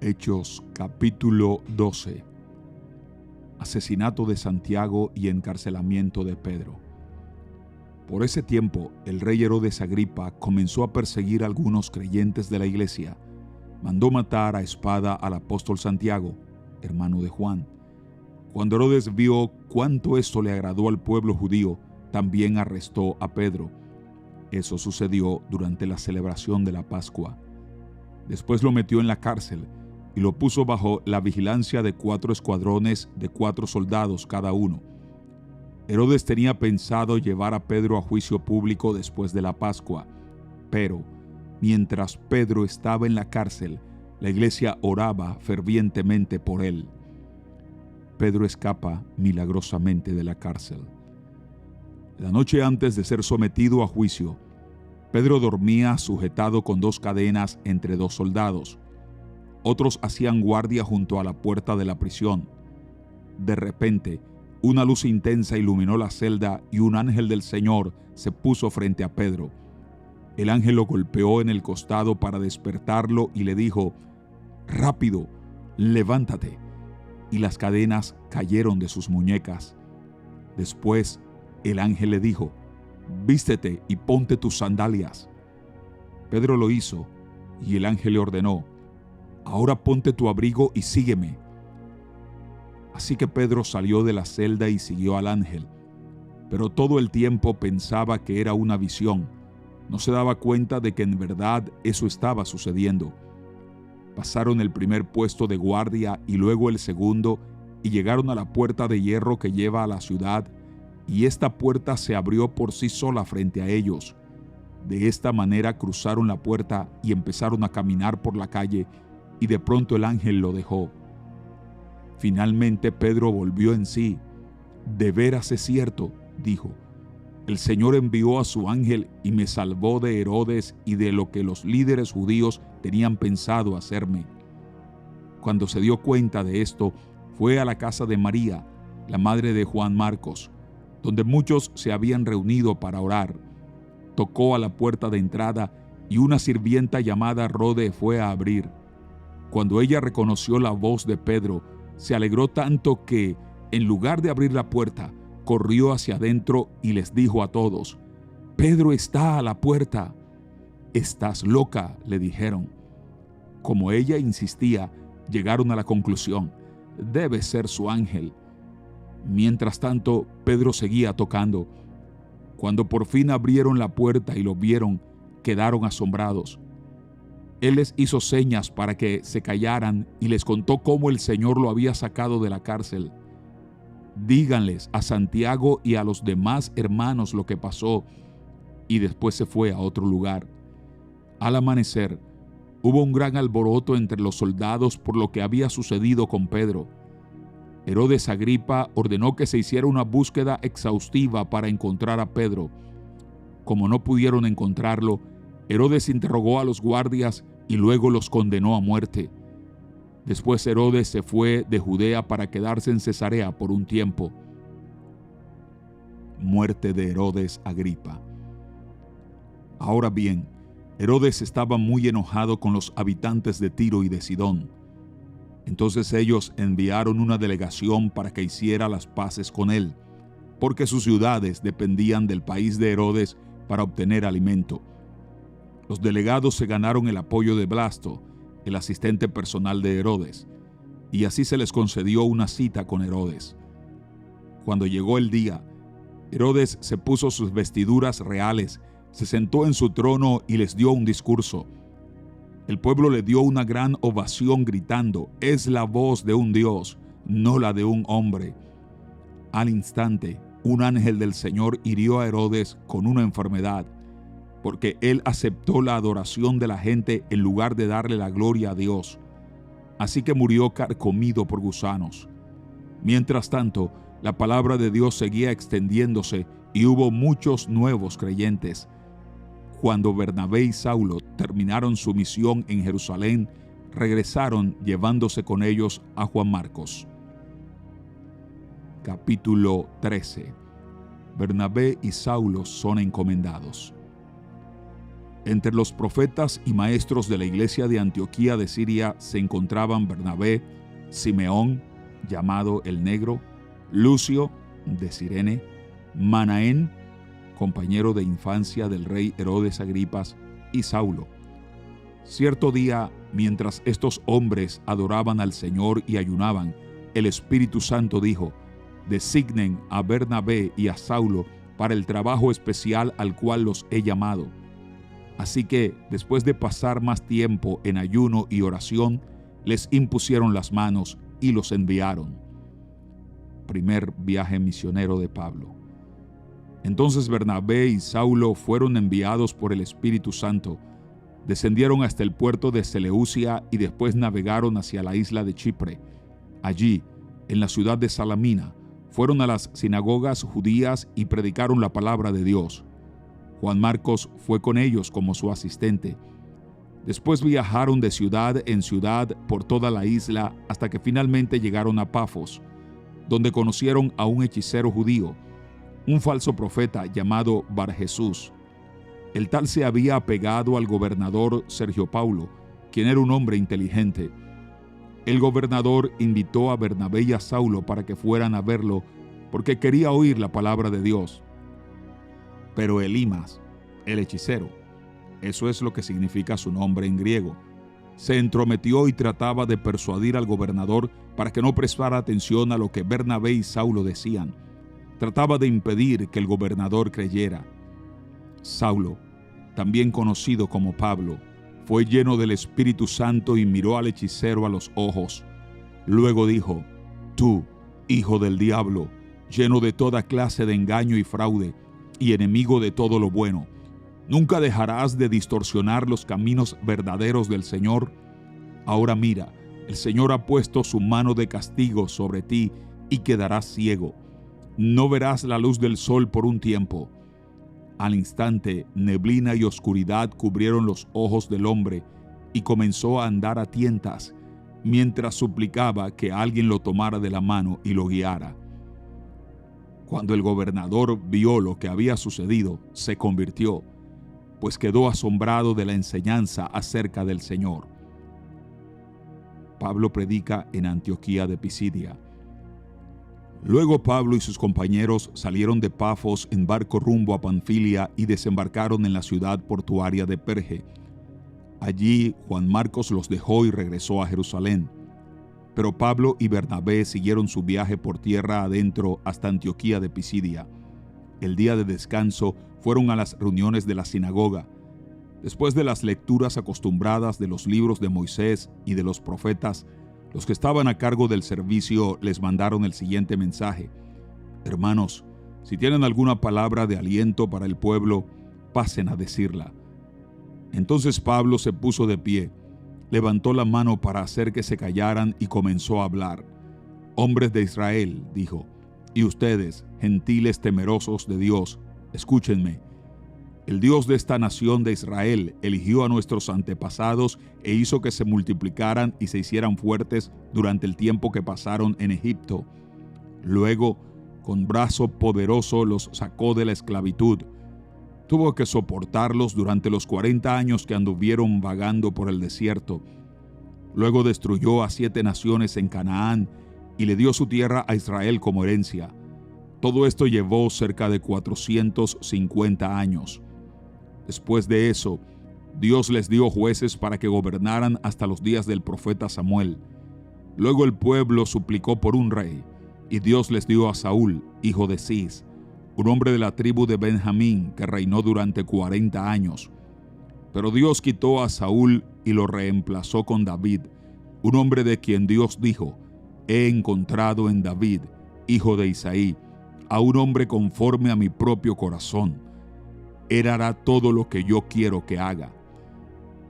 Hechos capítulo 12. Asesinato de Santiago y encarcelamiento de Pedro. Por ese tiempo, el rey Herodes Agripa comenzó a perseguir a algunos creyentes de la iglesia. Mandó matar a espada al apóstol Santiago, hermano de Juan. Cuando Herodes vio cuánto esto le agradó al pueblo judío, también arrestó a Pedro. Eso sucedió durante la celebración de la Pascua. Después lo metió en la cárcel y lo puso bajo la vigilancia de 4 escuadrones de 4 soldados cada uno. Herodes tenía pensado llevar a Pedro a juicio público después de la Pascua, pero mientras Pedro estaba en la cárcel, la iglesia oraba fervientemente por él. Pedro escapa milagrosamente de la cárcel. La noche antes de ser sometido a juicio, Pedro dormía sujetado con 2 cadenas entre 2 soldados. Otros hacían guardia junto a la puerta de la prisión. De repente, una luz intensa iluminó la celda y un ángel del Señor se puso frente a Pedro. El ángel lo golpeó en el costado para despertarlo y le dijo: «Rápido, levántate». Y las cadenas cayeron de sus muñecas. Después, el ángel le dijo: «Vístete y ponte tus sandalias». Pedro lo hizo y el ángel le ordenó: «Ahora ponte tu abrigo y sígueme». Así que Pedro salió de la celda y siguió al ángel, pero todo el tiempo pensaba que era una visión. No se daba cuenta de que en verdad eso estaba sucediendo. Pasaron el primer puesto de guardia y luego el segundo, y llegaron a la puerta de hierro que lleva a la ciudad, y esta puerta se abrió por sí sola frente a ellos. De esta manera cruzaron la puerta y empezaron a caminar por la calle, y de pronto el ángel lo dejó. Finalmente Pedro volvió en sí. «De veras es cierto», dijo, «el Señor envió a su ángel y me salvó de Herodes y de lo que los líderes judíos tenían pensado hacerme». Cuando se dio cuenta de esto, fue a la casa de María, la madre de Juan Marcos, donde muchos se habían reunido para orar. Tocó a la puerta de entrada y una sirvienta llamada Rode fue a abrir. Cuando ella reconoció la voz de Pedro, se alegró tanto que, en lugar de abrir la puerta, corrió hacia adentro y les dijo a todos: «Pedro está a la puerta». «Estás loca», le dijeron. Como ella insistía, llegaron a la conclusión: debe ser su ángel. Mientras tanto, Pedro seguía tocando. Cuando por fin abrieron la puerta y lo vieron, quedaron asombrados. Él les hizo señas para que se callaran y les contó cómo el Señor lo había sacado de la cárcel. «Díganles a Santiago y a los demás hermanos lo que pasó», y después se fue a otro lugar. Al amanecer, hubo un gran alboroto entre los soldados por lo que había sucedido con Pedro. Herodes Agripa ordenó que se hiciera una búsqueda exhaustiva para encontrar a Pedro. Como no pudieron encontrarlo, Herodes interrogó a los guardias y luego los condenó a muerte. Después Herodes se fue de Judea para quedarse en Cesarea por un tiempo. Muerte de Herodes Agripa. Ahora bien, Herodes estaba muy enojado con los habitantes de Tiro y de Sidón. Entonces ellos enviaron una delegación para que hiciera las paces con él, porque sus ciudades dependían del país de Herodes para obtener alimento. Los delegados se ganaron el apoyo de Blasto, el asistente personal de Herodes, y así se les concedió una cita con Herodes. Cuando llegó el día, Herodes se puso sus vestiduras reales, se sentó en su trono y les dio un discurso. El pueblo le dio una gran ovación gritando: «Es la voz de un Dios, no la de un hombre». Al instante, un ángel del Señor hirió a Herodes con una enfermedad, porque él aceptó la adoración de la gente en lugar de darle la gloria a Dios. Así que murió carcomido por gusanos. Mientras tanto, la palabra de Dios seguía extendiéndose y hubo muchos nuevos creyentes. Cuando Bernabé y Saulo terminaron su misión en Jerusalén, regresaron llevándose con ellos a Juan Marcos. Capítulo 13. Bernabé y Saulo son encomendados. Entre los profetas y maestros de la iglesia de Antioquía de Siria se encontraban Bernabé, Simeón, llamado el Negro, Lucio, de Cirene, Manaén, compañero de infancia del rey Herodes Agripas, y Saulo. Cierto día, mientras estos hombres adoraban al Señor y ayunaban, el Espíritu Santo dijo: designen a Bernabé y a Saulo para el trabajo especial al cual los he llamado. Así que, después de pasar más tiempo en ayuno y oración, les impusieron las manos y los enviaron. Primer viaje misionero de Pablo. Entonces Bernabé y Saulo fueron enviados por el Espíritu Santo, descendieron hasta el puerto de Seleucia y después navegaron hacia la isla de Chipre. Allí, en la ciudad de Salamina, fueron a las sinagogas judías y predicaron la palabra de Dios. Juan Marcos fue con ellos como su asistente. Después viajaron de ciudad en ciudad por toda la isla hasta que finalmente llegaron a Pafos, donde conocieron a un hechicero judío, un falso profeta llamado Barjesús. El tal se había apegado al gobernador Sergio Paulo, quien era un hombre inteligente. El gobernador invitó a Bernabé y a Saulo para que fueran a verlo, porque quería oír la palabra de Dios. Pero Elimas, el hechicero, eso es lo que significa su nombre en griego, se entrometió y trataba de persuadir al gobernador para que no prestara atención a lo que Bernabé y Saulo decían. Trataba de impedir que el gobernador creyera. Saulo, también conocido como Pablo, fue lleno del Espíritu Santo y miró al hechicero a los ojos. Luego dijo: tú, hijo del diablo, lleno de toda clase de engaño y fraude, y enemigo de todo lo bueno, ¿nunca dejarás de distorsionar los caminos verdaderos del Señor? Ahora mira, el Señor ha puesto su mano de castigo sobre ti y quedarás ciego. No verás la luz del sol por un tiempo. Al instante, neblina y oscuridad cubrieron los ojos del hombre y comenzó a andar a tientas, mientras suplicaba que alguien lo tomara de la mano y lo guiara. Cuando el gobernador vio lo que había sucedido, se convirtió, pues quedó asombrado de la enseñanza acerca del Señor. Pablo predica en Antioquía de Pisidia. Luego Pablo y sus compañeros salieron de Pafos en barco rumbo a Panfilia y desembarcaron en la ciudad portuaria de Perge. Allí Juan Marcos los dejó y regresó a Jerusalén. Pero Pablo y Bernabé siguieron su viaje por tierra adentro hasta Antioquía de Pisidia. El día de descanso fueron a las reuniones de la sinagoga. Después de las lecturas acostumbradas de los libros de Moisés y de los profetas, los que estaban a cargo del servicio les mandaron el siguiente mensaje: hermanos, si tienen alguna palabra de aliento para el pueblo, pasen a decirla. Entonces Pablo se puso de pie, levantó la mano para hacer que se callaran y comenzó a hablar. Hombres de Israel, dijo, y ustedes, gentiles temerosos de Dios, escúchenme. El Dios de esta nación de Israel eligió a nuestros antepasados e hizo que se multiplicaran y se hicieran fuertes durante el tiempo que pasaron en Egipto. Luego, con brazo poderoso los sacó de la esclavitud. Tuvo que soportarlos durante los 40 años que anduvieron vagando por el desierto. Luego destruyó a 7 naciones en Canaán y le dio su tierra a Israel como herencia. Todo esto llevó cerca de 450 años. Después de eso, Dios les dio jueces para que gobernaran hasta los días del profeta Samuel. Luego el pueblo suplicó por un rey, y Dios les dio a Saúl, hijo de Cis, un hombre de la tribu de Benjamín que reinó durante 40 años. Pero Dios quitó a Saúl y lo reemplazó con David, un hombre de quien Dios dijo: he encontrado en David, hijo de Isaí, a un hombre conforme a mi propio corazón. Él hará todo lo que yo quiero que haga.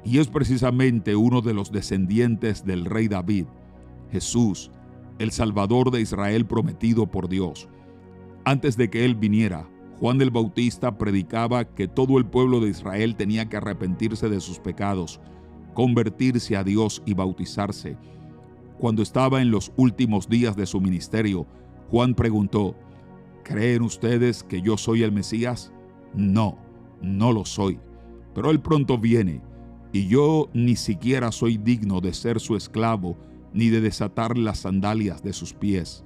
Y es precisamente uno de los descendientes del rey David, Jesús, el Salvador de Israel prometido por Dios. Antes de que él viniera, Juan el Bautista predicaba que todo el pueblo de Israel tenía que arrepentirse de sus pecados, convertirse a Dios y bautizarse. Cuando estaba en los últimos días de su ministerio, Juan preguntó: ¿creen ustedes que yo soy el Mesías? No, no lo soy. pero Él pronto viene, y yo ni siquiera soy digno de ser su esclavo, ni de desatar las sandalias de sus pies.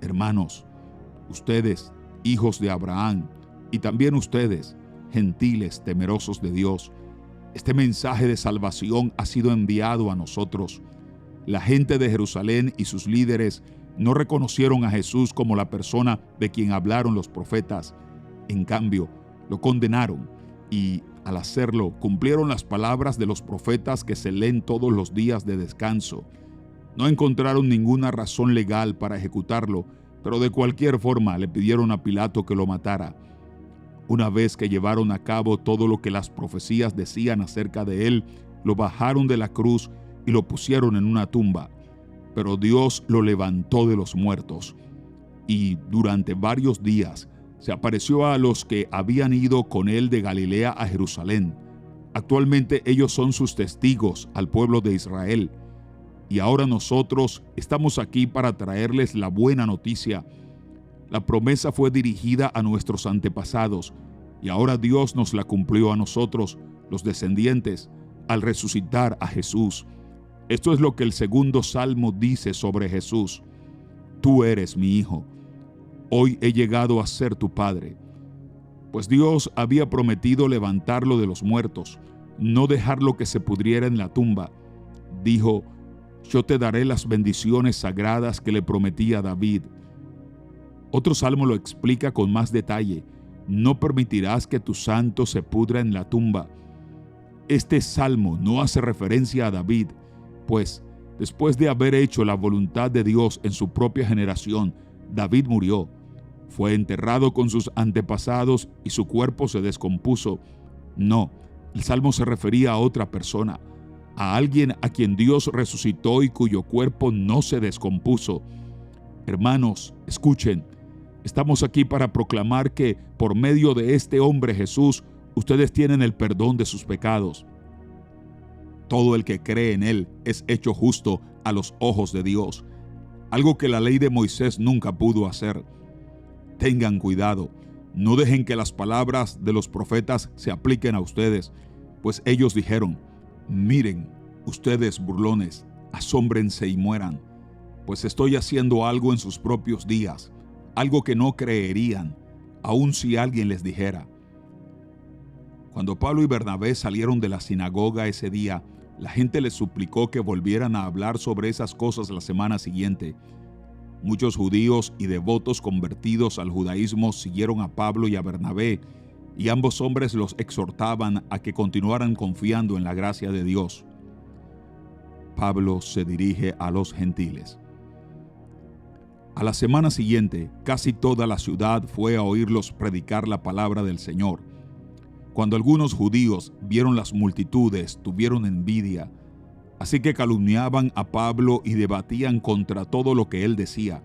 Hermanos, ustedes, hijos de Abraham, y también ustedes, gentiles temerosos de Dios, este mensaje de salvación ha sido enviado a nosotros. La gente de Jerusalén y sus líderes no reconocieron a Jesús como la persona de quien hablaron los profetas. En cambio, lo condenaron y, al hacerlo, cumplieron las palabras de los profetas que se leen todos los días de descanso. No encontraron ninguna razón legal para ejecutarlo, pero de cualquier forma le pidieron a Pilato que lo matara. Una vez que llevaron a cabo todo lo que las profecías decían acerca de él, lo bajaron de la cruz y lo pusieron en una tumba. Pero Dios lo levantó de los muertos. Y durante varios días se apareció a los que habían ido con él de Galilea a Jerusalén. Actualmente ellos son sus testigos al pueblo de Israel. Y ahora nosotros estamos aquí para traerles la buena noticia. La promesa fue dirigida a nuestros antepasados, y ahora Dios nos la cumplió a nosotros, los descendientes, al resucitar a Jesús. Esto es lo que el segundo salmo dice sobre Jesús. Tú eres mi hijo. Hoy he llegado a ser tu padre. Pues Dios había prometido levantarlo de los muertos, no dejarlo que se pudriera en la tumba. Dijo, yo te daré las bendiciones sagradas que le prometí a David. Otro salmo lo explica con más detalle. No permitirás que tu santo se pudra en la tumba. Este salmo no hace referencia a David, pues después de haber hecho la voluntad de Dios en su propia generación, David murió. Fue enterrado con sus antepasados y su cuerpo se descompuso. No, el salmo se refería a otra persona, a alguien a quien Dios resucitó y cuyo cuerpo no se descompuso. Hermanos, escuchen. Estamos aquí para proclamar que por medio de este hombre Jesús, ustedes tienen el perdón de sus pecados. Todo el que cree en Él es hecho justo a los ojos de Dios, algo que la ley de Moisés nunca pudo hacer. Tengan cuidado, no dejen que las palabras de los profetas se apliquen a ustedes, pues ellos dijeron, miren, ustedes burlones, asómbrense y mueran, pues estoy haciendo algo en sus propios días, algo que no creerían, aun si alguien les dijera. Cuando Pablo y Bernabé salieron de la sinagoga ese día, la gente les suplicó que volvieran a hablar sobre esas cosas la semana siguiente. Muchos judíos y devotos convertidos al judaísmo siguieron a Pablo y a Bernabé, y ambos hombres los exhortaban a que continuaran confiando en la gracia de Dios. Pablo se dirige a los gentiles. A la semana siguiente, casi toda la ciudad fue a oírlos predicar la palabra del Señor. Cuando algunos judíos vieron las multitudes, tuvieron envidia, así que calumniaban a Pablo y debatían contra todo lo que él decía.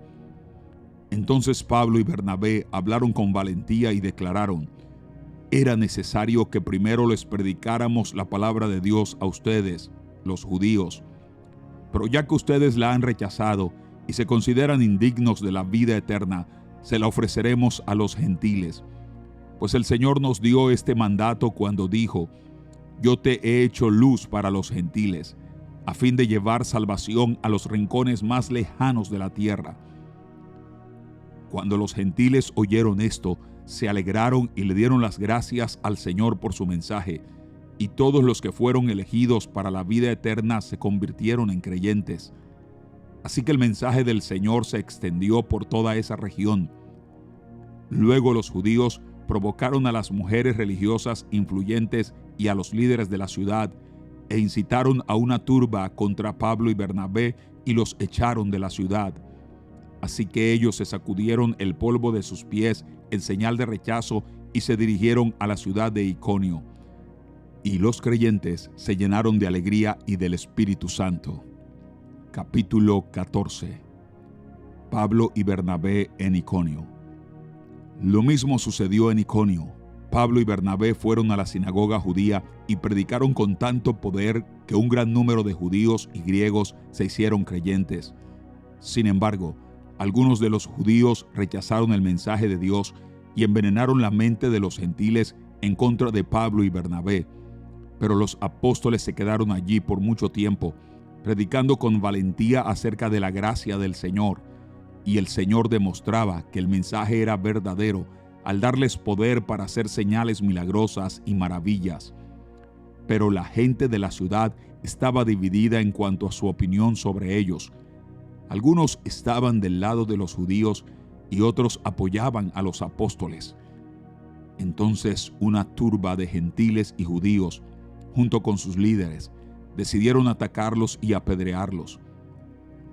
Entonces Pablo y Bernabé hablaron con valentía y declararon, era necesario que primero les predicáramos la palabra de Dios a ustedes, los judíos, pero ya que ustedes la han rechazado y se consideran indignos de la vida eterna, se la ofreceremos a los gentiles. Pues el Señor nos dio este mandato cuando dijo, yo te he hecho luz para los gentiles, a fin de llevar salvación a los rincones más lejanos de la tierra. Cuando los gentiles oyeron esto, se alegraron y le dieron las gracias al Señor por su mensaje, y todos los que fueron elegidos para la vida eterna se convirtieron en creyentes. Así que el mensaje del Señor se extendió por toda esa región. Luego los judíos provocaron a las mujeres religiosas influyentes y a los líderes de la ciudad, e incitaron a una turba contra Pablo y Bernabé y los echaron de la ciudad. Así que ellos se sacudieron el polvo de sus pies en señal de rechazo y se dirigieron a la ciudad de Iconio. Y los creyentes se llenaron de alegría y del Espíritu Santo. Capítulo 14. Pablo y Bernabé en Iconio. Lo mismo sucedió en Iconio. Pablo y Bernabé fueron a la sinagoga judía y predicaron con tanto poder que un gran número de judíos y griegos se hicieron creyentes. Sin embargo, algunos de los judíos rechazaron el mensaje de Dios y envenenaron la mente de los gentiles en contra de Pablo y Bernabé, pero los apóstoles se quedaron allí por mucho tiempo, predicando con valentía acerca de la gracia del Señor, y el Señor demostraba que el mensaje era verdadero al darles poder para hacer señales milagrosas y maravillas. Pero la gente de la ciudad estaba dividida en cuanto a su opinión sobre ellos. Algunos estaban del lado de los judíos y otros apoyaban a los apóstoles. Entonces una turba de gentiles y judíos, junto con sus líderes, decidieron atacarlos y apedrearlos.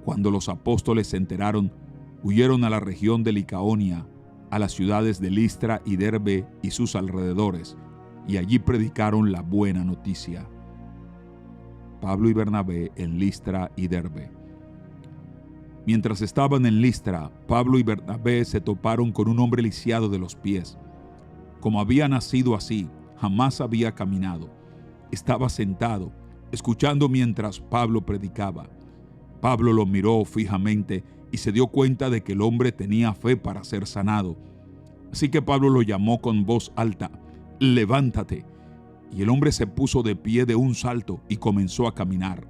Cuando los apóstoles se enteraron, huyeron a la región de Licaonia, a las ciudades de Listra y Derbe y sus alrededores, y allí predicaron la buena noticia. Pablo y Bernabé en Listra y Derbe. Mientras estaban en Listra, Pablo y Bernabé se toparon con un hombre lisiado de los pies. Como había nacido así, jamás había caminado. Estaba sentado, escuchando mientras Pablo predicaba. Pablo lo miró fijamente y se dio cuenta de que el hombre tenía fe para ser sanado. Así que Pablo lo llamó con voz alta: «Levántate». Y el hombre se puso de pie de un salto y comenzó a caminar.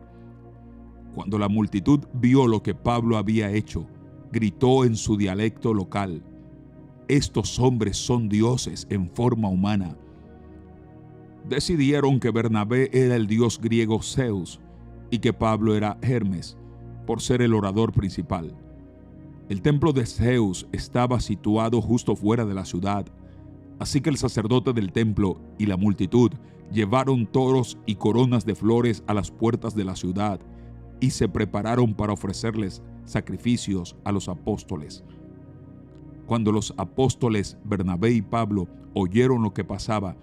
Cuando la multitud vio lo que Pablo había hecho, gritó en su dialecto local: «Estos hombres son dioses en forma humana». Decidieron que Bernabé era el dios griego Zeus y que Pablo era Hermes, por ser el orador principal. El templo de Zeus estaba situado justo fuera de la ciudad, así que el sacerdote del templo y la multitud llevaron toros y coronas de flores a las puertas de la ciudad y se prepararon para ofrecerles sacrificios a los apóstoles. Cuando los apóstoles Bernabé y Pablo oyeron lo que pasaba,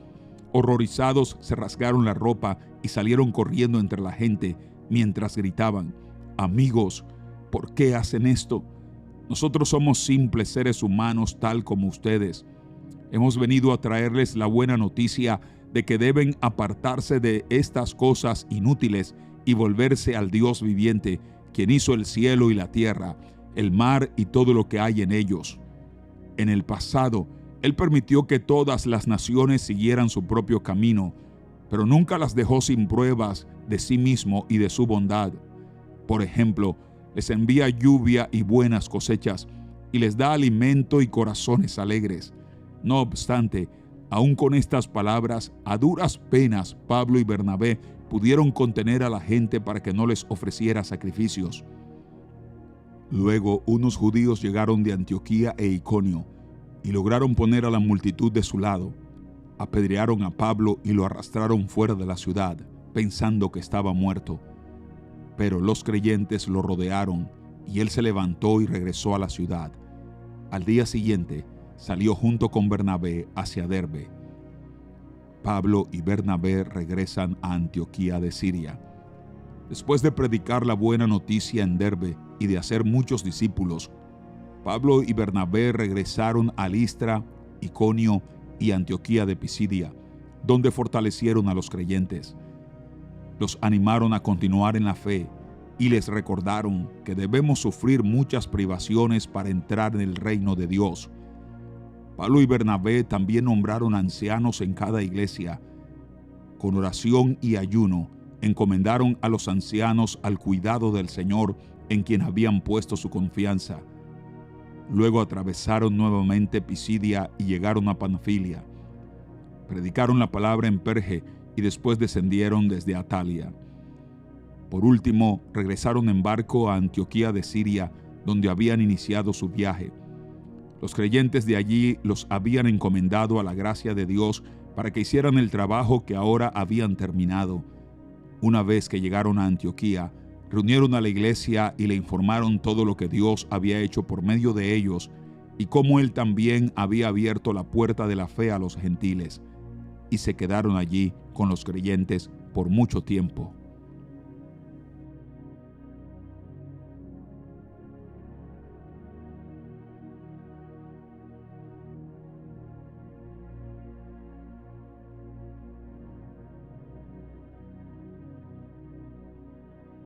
horrorizados se rasgaron la ropa y salieron corriendo entre la gente mientras gritaban: «Amigos, ¿por qué hacen esto? Nosotros somos simples seres humanos tal como ustedes. Hemos venido a traerles la buena noticia de que deben apartarse de estas cosas inútiles y volverse al Dios viviente, quien hizo el cielo y la tierra, el mar y todo lo que hay en ellos. En el pasado, Él permitió que todas las naciones siguieran su propio camino, pero nunca las dejó sin pruebas de sí mismo y de su bondad. Por ejemplo, les envía lluvia y buenas cosechas, y les da alimento y corazones alegres. No obstante, aún con estas palabras, a duras penas Pablo y Bernabé pudieron contener a la gente para que no les ofreciera sacrificios. Luego unos judíos llegaron de Antioquía e Iconio y lograron poner a la multitud de su lado. Apedrearon a Pablo y lo arrastraron fuera de la ciudad, pensando que estaba muerto. Pero los creyentes lo rodearon y él se levantó y regresó a la ciudad. Al día siguiente salió junto con Bernabé hacia Derbe. Pablo y Bernabé regresan a Antioquía de Siria. Después de predicar la buena noticia en Derbe y de hacer muchos discípulos, Pablo y Bernabé regresaron a Listra, Iconio y Antioquía de Pisidia, donde fortalecieron a los creyentes. Los animaron a continuar en la fe y les recordaron que debemos sufrir muchas privaciones para entrar en el reino de Dios. Pablo y Bernabé también nombraron ancianos en cada iglesia. Con oración y ayuno, encomendaron a los ancianos al cuidado del Señor en quien habían puesto su confianza. Luego atravesaron nuevamente Pisidia y llegaron a Panfilia. Predicaron la palabra en Perge y después descendieron desde Atalia. Por último, regresaron en barco a Antioquía de Siria, donde habían iniciado su viaje. Los creyentes de allí los habían encomendado a la gracia de Dios para que hicieran el trabajo que ahora habían terminado. Una vez que llegaron a Antioquía, reunieron a la iglesia y le informaron todo lo que Dios había hecho por medio de ellos y cómo Él también había abierto la puerta de la fe a los gentiles. Y se quedaron allí con los creyentes por mucho tiempo.